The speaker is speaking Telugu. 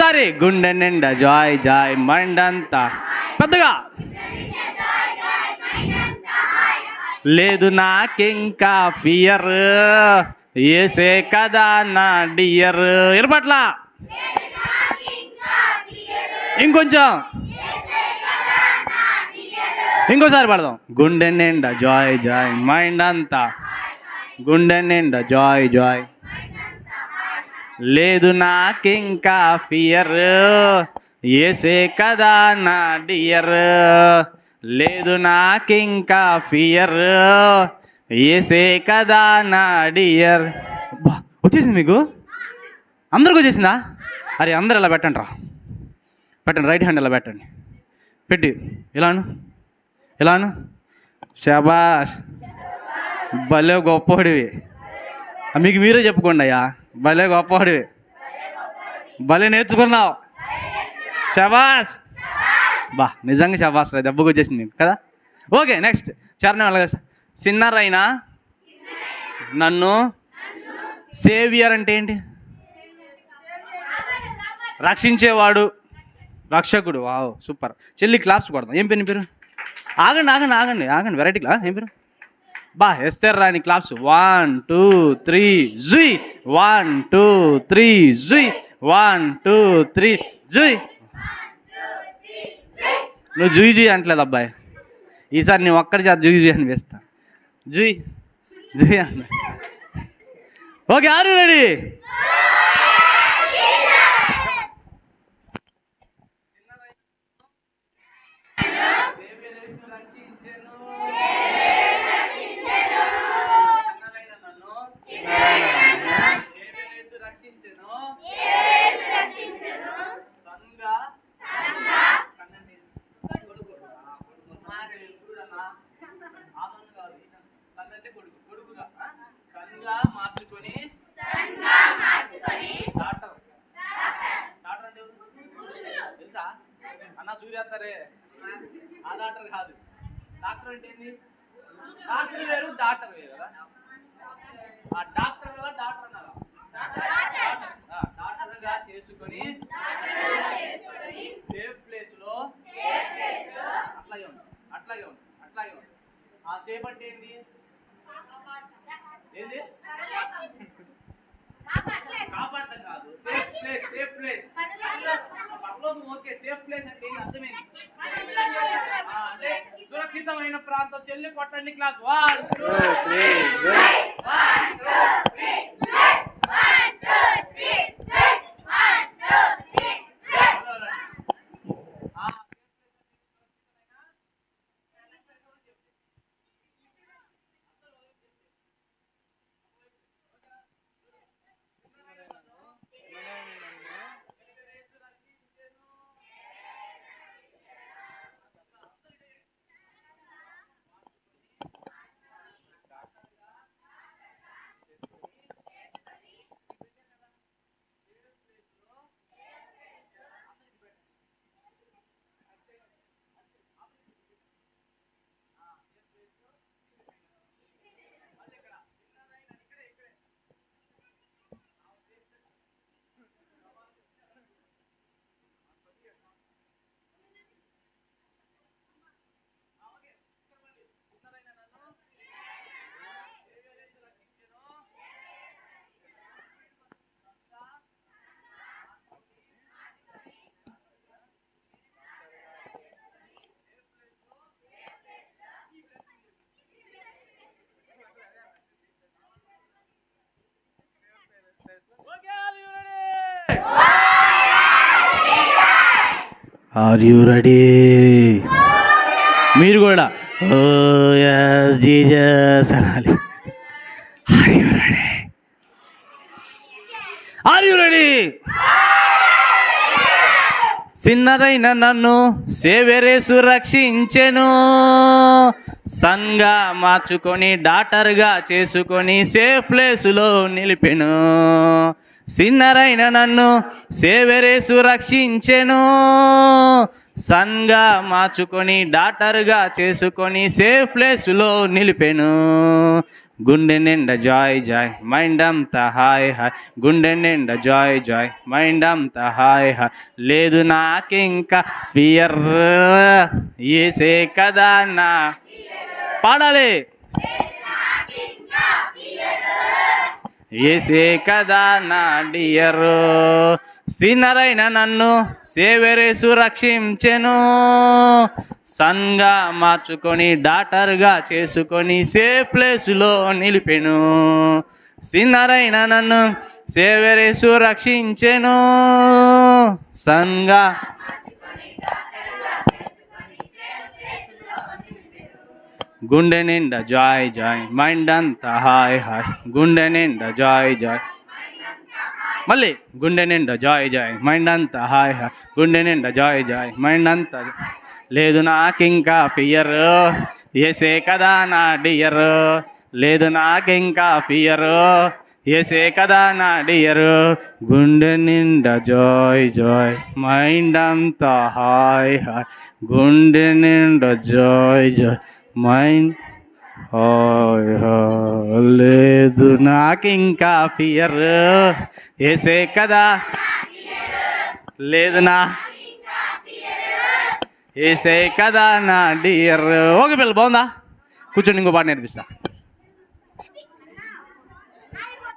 ఇంకోసారి గుండె నిండా జాయ్ జాయ్ మైండ్ అంతా పెద్దగా లేదు నాకింకా ఫియర్ ఏసే కదా నా డియర్ ఇరపట్ల ఇంకొంచెం ఇంకోసారి పడదాం గుండె నిండా జాయ్ జాయ్ మైండ్ అంతా గుండె నిండా జాయ్ జాయ్ లేదు నాకింకా ఫియర్ ఏసే కదా నా డియర్ లేదు నాకింకా ఫియర్ ఏసే కదా నా డియర్ వచ్చేసింది మీకు అందరికి వచ్చేసిందా అరే అందరు ఇలా పెట్టండి రా పెట్టండి రైట్ హ్యాండ్ ఇలా పెట్టండి పెట్టి ఇలాను ఇలాను శబాష్ భలే గొప్పవాడివి మీకు మీరే చెప్పుకోండి అయ్యా భలే గొప్పవాడివి భలే నేర్చుకున్నావు శబాష్ బా నిజంగా శబాష్ రా దెబ్బకు వచ్చేసింది కదా ఓకే నెక్స్ట్ చరణం అలాగే సిన్నరైనా నన్ను సేవియర్ అంటే ఏంటి రక్షించేవాడు రక్షకుడు వావ్ సూపర్ చెల్లి క్లాప్స్ కొడతాం ఏం పేరు నీ పేరు ఆగండి ఆగండి ఆగండి ఆగండి వెరైటీ ఏం పేరు బా ఎస్తారు రాని క్లాప్స్ 1 2 3 జుయ్ 1 2 3 జుయ్ 1 2 3 జుయ్ నువ్వు జుయ్ జుయ్ అంటలేదు అబ్బాయి ఈసారి నేను ఒక్కడి చేత జుయ్ జుయ్ అని వేస్తా జుయ్ జుయ్ అంట ఓకే ఆర్ యు రెడీ మార్చుకొని తెలుసా అన్న సూర్యాస్తారే ఆ డాక్టర్ కాదు డాక్టర్ అంటే ఏంది డాక్టర్ వేరు డాక్టర్ వేరు కదా ఆ డాక్టర్ కదా డాక్టర్ అన్నారా డాక్టర్గా చేసుకొని సేఫ్ ప్లేస్ లో అట్లాగే ఉంది అట్లాగే ఉంది అట్లాగే ఉంది ఆ సేఫ్ అంటే ఏంది ఏంది కాపాడటం కాదు సేఫ్ ప్లేస్ సేఫ్ ప్లేస్ పర్లోకం ఓకే సేఫ్ ప్లేస్ అంటే ఏంటి అర్థమైంది అంటే సురక్షితమైన ప్రాంతం చెల్లి కొట్టండి క్లాస్ 1 2 3 ఆర్ యు రెడీ మీరు కూడా ఓ yes జీసస్ అనాలి are you ready are you ready సిన్నరైన నన్ను సేవరేసు రక్షించెను సన్గా మార్చుకొని డాటర్గా చేసుకొని సేఫ్ ప్లేసులో నిలిపెను సిన్నరైన నన్ను సేవరేసు రక్షించెను సన్గా మార్చుకొని డాటర్గా చేసుకొని సేఫ్ ప్లేసులో నిలిపెను గుండె నిండా జాయ్ జాయ్ మైండ్ అంతా హాయ్ హాయ్, గుండె నిండా జాయ్ జాయ్ మైండ్ అంతా హాయ్ హాయ్, లేదు నాకింకా ఫియర్, ఏసే కదా నా. పాడాలి. ఏసే కదా నా డియరు, సిన్నరైన నన్ను సేవరేసు రక్షించెను, సన్గా మార్చుకొని డాటర్గా చేసుకొని సేఫ్ ప్లేసులో నిలిపెను. సిన్నరైన నన్ను సేవరేసు రక్షించెను, సన్గా. గుండె నిండా జాయ్ జాయ్ మైండ్ అంతా హాయ్ హాయ్, గుండె నిండా జాయ్ జాయ్. మళ్ళీ గుండె నిండా జాయ్ జాయ్ మైండ్ అంతా హాయ్ హాయ్, గుండె నిండా జాయ్ జాయ్ మైండ్ అంతా, లేదు నాకింకా ఫియర్, ఏసే కదా నా డియర్, లేదు నాకింకా ఫియర్, ఏసే కదా నా డియర్, గుండె నిండా జాయ్ జాయ్ మైండ్ అంతా హాయ్ హాయ్, గుండె నిండా Joy Joy mind hi hi, లేదు నాకింకా ఫియర్, ఏసే కదా, లేదు నా ఏసే కదా నా డియర్. ఓకే పిల్లలు, బాగుందా? కూర్చొని ఇంకో పాట నేర్పిస్తా.